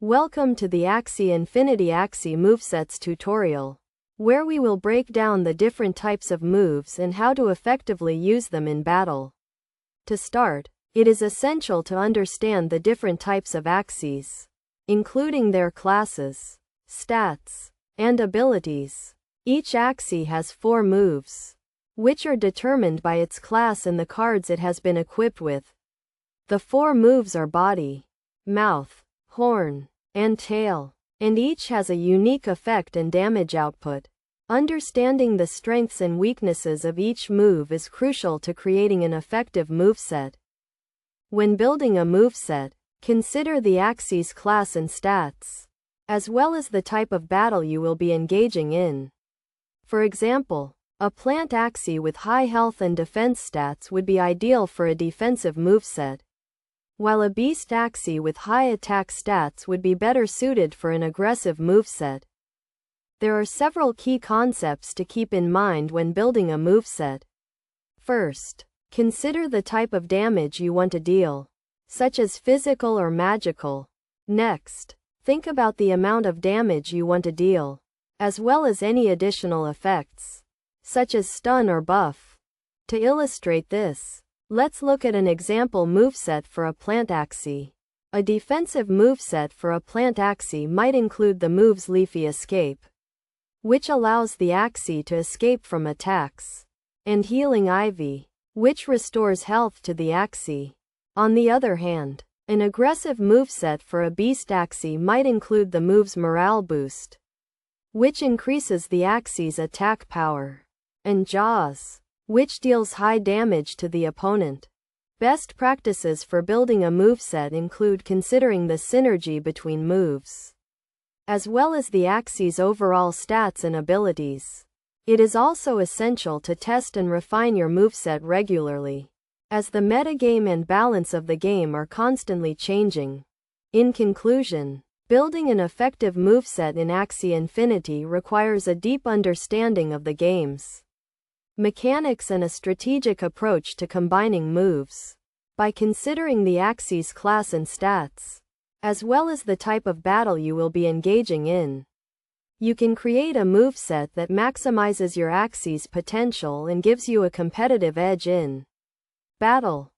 Welcome to the Axie Infinity Axie Movesets tutorial, where we will break down the different types of moves and how to effectively use them in battle. To start, it is essential to understand the different types of Axies, including their classes, stats, and abilities. Each Axie has 4 moves, which are determined by its class and the cards it has been equipped with. The 4 moves are body, mouth, horn, and tail, and each has a unique effect and damage output. Understanding the strengths and weaknesses of each move is crucial to creating an effective moveset. When building a moveset, consider the Axie's class and stats, as well as the type of battle you will be engaging in. For example, a plant Axie with high health and defense stats would be ideal for a defensive moveset, while a beast Axie with high attack stats would be better suited for an aggressive moveset. There are several key concepts to keep in mind when building a moveset. First, consider the type of damage you want to deal, such as physical or magical. Next, think about the amount of damage you want to deal, as well as any additional effects, such as stun or buff. To illustrate this, let's look at an example moveset for a plant Axie. A defensive moveset for a plant Axie might include the moves Leafy Escape, which allows the Axie to escape from attacks, and Healing Ivy, which restores health to the Axie. On the other hand, an aggressive moveset for a beast Axie might include the moves Morale Boost, which increases the Axie's attack power, and Jaws, which deals high damage to the opponent. Best practices for building a moveset include considering the synergy between moves, as well as the Axie's overall stats and abilities. It is also essential to test and refine your moveset regularly, as the metagame and balance of the game are constantly changing. In conclusion, building an effective moveset in Axie Infinity requires a deep understanding of the game's mechanics and a strategic approach to combining moves. By considering the Axie's class and stats, as well as the type of battle you will be engaging in, you can create a moveset that maximizes your Axie's potential and gives you a competitive edge in battle.